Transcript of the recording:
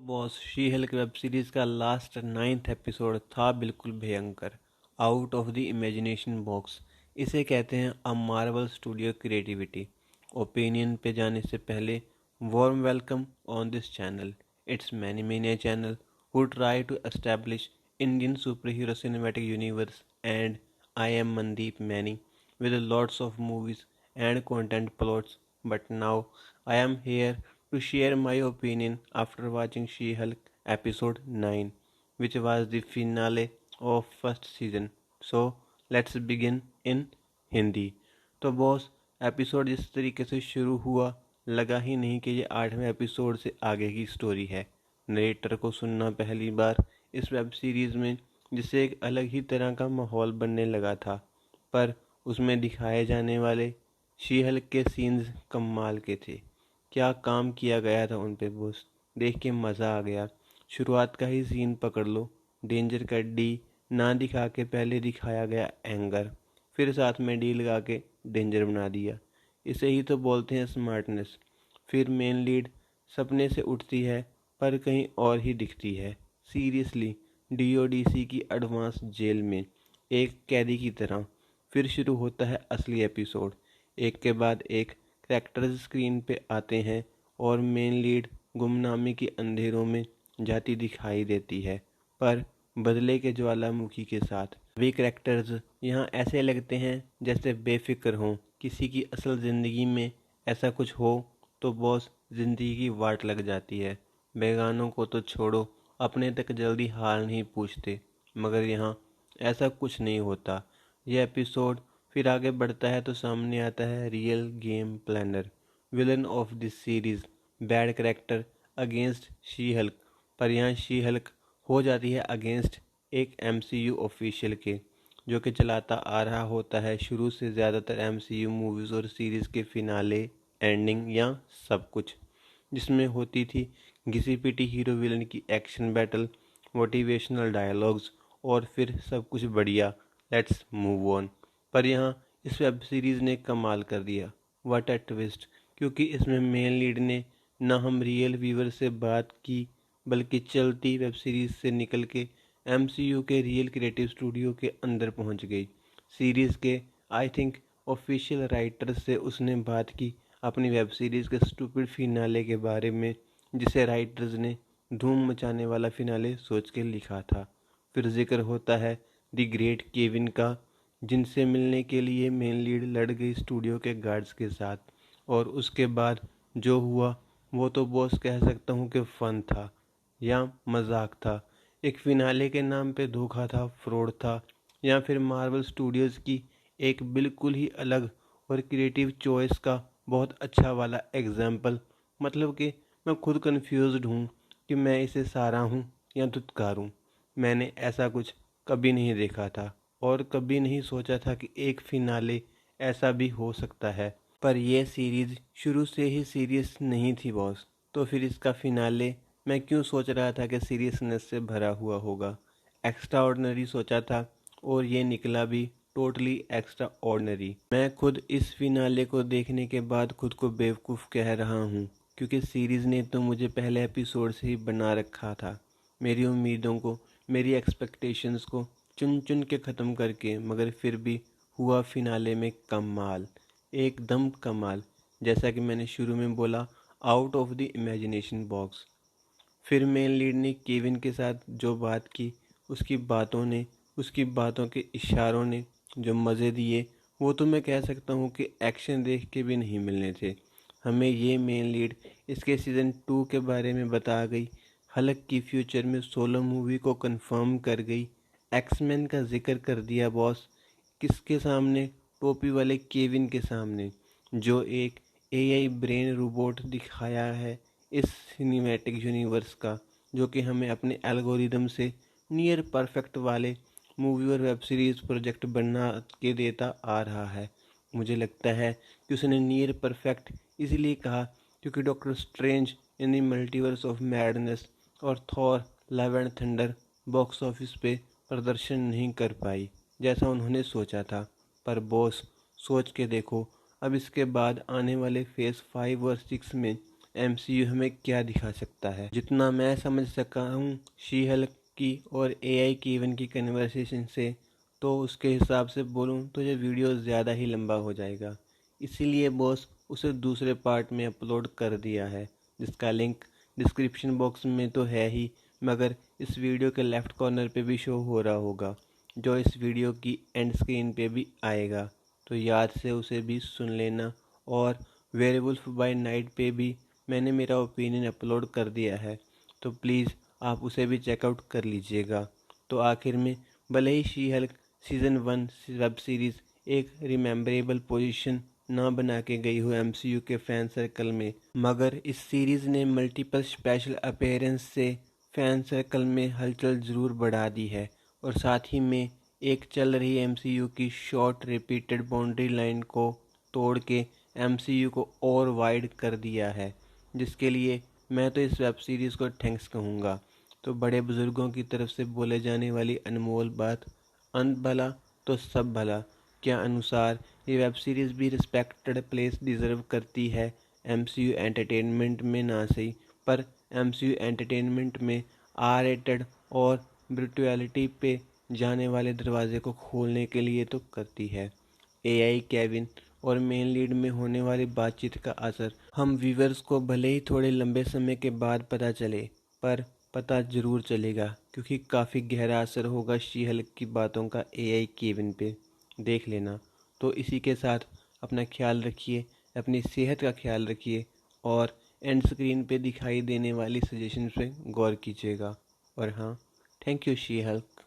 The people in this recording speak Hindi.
Boss she Hulk web series का लास्ट 9th एपिसोड था बिल्कुल भयंकर। Out of the imagination box इसे कहते हैं अ मार्वल स्टूडियो क्रिएटिविटी। ओपिनियन पे जाने से पहले warm welcome on this channel. It's many many channel who try to establish Indian superhero cinematic universe, and I am Mandeep Mani with lots of movies and content plots. But now I am here to share my opinion after watching She-Hulk episode 9, which was the finale of first season. So let's begin in Hindi. तो बॉस, एपिसोड जिस तरीके से शुरू हुआ, लगा ही नहीं कि ये 8वें एपिसोड से आगे की स्टोरी है। नरेटर को सुनना पहली बार इस वेब सीरीज़ में, जिससे एक अलग ही तरह का माहौल बनने लगा था। पर उसमें दिखाए जाने वाले शी हल्क के सीन्स कमाल के थे। क्या काम किया गया था उन पे बॉस, देख के मज़ा आ गया। शुरुआत का ही सीन पकड़ लो, डेंजर का डी ना दिखा के पहले दिखाया गया एंगर, फिर साथ में डी लगा के डेंजर बना दिया। इसे ही तो बोलते हैं स्मार्टनेस। फिर मेन लीड सपने से उठती है पर कहीं और ही दिखती है। सीरियसली, डीओडीसी की एडवांस जेल में एक कैदी की तरह। फिर शुरू होता है असली एपिसोड। एक के बाद एक कैरेक्टर्स स्क्रीन पे आते हैं और मेन लीड गुमनामी के अंधेरों में जाती दिखाई देती है, पर बदले के ज्वालामुखी के साथ। वे कैरेक्टर्स यहाँ ऐसे लगते हैं जैसे बेफिक्र हों। किसी की असल ज़िंदगी में ऐसा कुछ हो तो बॉस ज़िंदगी की वाट लग जाती है। बेगानों को तो छोड़ो, अपने तक जल्दी हाल नहीं पूछते। मगर यहाँ ऐसा कुछ नहीं होता। यह एपिसोड फिर आगे बढ़ता है तो सामने आता है real game planner, villain of this series, bad character against She Hulk. पर यहाँ शी हल्क हो जाती है अगेंस्ट एक एमसीयू ऑफिशियल के, जो कि चलाता आ रहा होता है शुरू से ज़्यादातर एमसीयू मूवीज़ और सीरीज़ के फिनाले, एंडिंग या सब कुछ, जिसमें होती थी घिसी पिटी हीरो विलन की एक्शन बैटल, मोटिवेशनल डायलॉग्स और फिर सब कुछ बढ़िया, लेट्स मूव ऑन। पर यहाँ इस वेब सीरीज़ ने कमाल कर दिया। What a twist! क्योंकि इसमें मेन लीड ने ना हम रियल व्यूवर से बात की, बल्कि चलती वेब सीरीज़ से निकल के एमसीयू के रियल क्रिएटिव स्टूडियो के अंदर पहुंच गई। सीरीज़ के आई थिंक ऑफिशियल राइटर से उसने बात की अपनी वेब सीरीज़ के स्टूपिड फिनाले के बारे में, जिसे राइटर्स ने धूम मचाने वाला फिनाले सोच के लिखा था। फिर जिक्र होता है द ग्रेट केविन का, जिनसे मिलने के लिए मेन लीड लड़ गई स्टूडियो के गार्ड्स के साथ। और उसके बाद जो हुआ वो तो बॉस कह सकता हूँ कि फ़न था या मजाक था। एक फिनाले के नाम पे धोखा था, फ्रॉड था, या फिर मार्वल स्टूडियोज़ की एक बिल्कुल ही अलग और क्रिएटिव चॉइस का बहुत अच्छा वाला एग्जाम्पल। मतलब कि मैं खुद कंफ्यूज्ड हूँ कि मैं इसे सराहूँ या धुतकारूँ। मैंने ऐसा कुछ कभी नहीं देखा था और कभी नहीं सोचा था कि एक फिनाले ऐसा भी हो सकता है। पर यह सीरीज़ शुरू से ही सीरियस नहीं थी बॉस, तो फिर इसका फिनाले मैं क्यों सोच रहा था कि सीरियसनेस से भरा हुआ होगा। एक्स्ट्रा ऑर्डिनरी सोचा था और ये निकला भी टोटली एक्स्ट्रा ऑर्डिनरी। मैं खुद इस फिनाले को देखने के बाद खुद को बेवकूफ़ कह रहा हूँ, क्योंकि सीरीज़ ने तो मुझे पहले एपिसोड से ही बना रखा था। मेरी उम्मीदों को, मेरी एक्सपेक्टेशंस को चुन चुन के ख़त्म करके, मगर फिर भी हुआ फिनाले में कमाल, एकदम कमाल। जैसा कि मैंने शुरू में बोला, out of the imagination box. फिर मेन लीड ने केविन के साथ जो बात की, उसकी बातों ने, उसकी बातों के इशारों ने जो मज़े दिए, वो तो मैं कह सकता हूँ कि एक्शन देख के भी नहीं मिलने थे। हमें ये मेन लीड इसके सीज़न 2 के बारे में बता गई, हल्क की फ्यूचर में सोलो मूवी को कंफर्म कर गई, एक्समैन का जिक्र कर दिया बॉस। किसके सामने? टोपी वाले केविन के सामने, जो एक एआई ब्रेन रोबोट दिखाया है इस सिनेमैटिक यूनिवर्स का, जो कि हमें अपने एल्गोरिदम से नियर परफेक्ट वाले मूवी और वेब सीरीज़ प्रोजेक्ट बना के देता आ रहा है। मुझे लगता है कि उसने नियर परफेक्ट इसलिए कहा क्योंकि Doctor Strange in the Multiverse of Madness और Thor Love and Thunder box office पे प्रदर्शन नहीं कर पाई जैसा उन्होंने सोचा था। पर बॉस, सोच के देखो, अब इसके बाद आने वाले फेज़ 5 और 6 में एमसीयू हमें क्या दिखा सकता है। जितना मैं समझ सका हूँ शी हल्क की और एआई की इवन की कन्वर्सेशन से, तो उसके हिसाब से बोलूँ तो ये वीडियो ज़्यादा ही लंबा हो जाएगा। इसीलिए बॉस उसे दूसरे पार्ट में अपलोड कर दिया है, जिसका लिंक डिस्क्रिप्शन बॉक्स में तो है ही, मगर इस वीडियो के लेफ़्ट कॉर्नर पे भी शो हो रहा होगा, जो इस वीडियो की एंड स्क्रीन पे भी आएगा। तो याद से उसे भी सुन लेना। और वेयरवुल्फ बाय नाइट पे भी मैंने मेरा ओपिनियन अपलोड कर दिया है, तो प्लीज़ आप उसे भी चेकआउट कर लीजिएगा। तो आखिर में भले ही She Hulk season 1 web series एक रिमेम्बरेबल पोजीशन ना बना के गई हो एमसीयू के फैन सर्कल में, मगर इस सीरीज़ ने मल्टीपल स्पेशल अपीयरेंस से फैन सर्कल में हलचल ज़रूर बढ़ा दी है। और साथ ही में एक चल रही एमसीयू की शॉर्ट रिपीटेड बाउंड्री लाइन को तोड़ के एमसीयू को और वाइड कर दिया है, जिसके लिए मैं तो इस वेब सीरीज़ को थैंक्स कहूँगा। तो बड़े बुज़ुर्गों की तरफ से बोले जाने वाली अनमोल बात, अंत भला तो सब भला, क्या अनुसार ये वेब सीरीज़ भी रिस्पेक्टेड प्लेस डिज़र्व करती है एमसीयू एंटरटेनमेंट में। ना सही पर एमसीयू एंटरटेनमेंट में आर रेटेड और ब्रुटैलिटी पे जाने वाले दरवाजे को खोलने के लिए तो करती है। एआई केविन और मेन लीड में होने वाली बातचीत का असर हम व्यूवर्स को भले ही थोड़े लंबे समय के बाद पता चले, पर पता ज़रूर चलेगा, क्योंकि काफ़ी गहरा असर होगा शी हल्क की बातों का एआई केविन पे। देख लेना। तो इसी के साथ अपना ख्याल रखिए, अपनी सेहत का ख्याल रखिए और एंड स्क्रीन पे दिखाई देने वाली सजेशन पे गौर कीजिएगा। और हाँ, थैंक यू शी हल्क।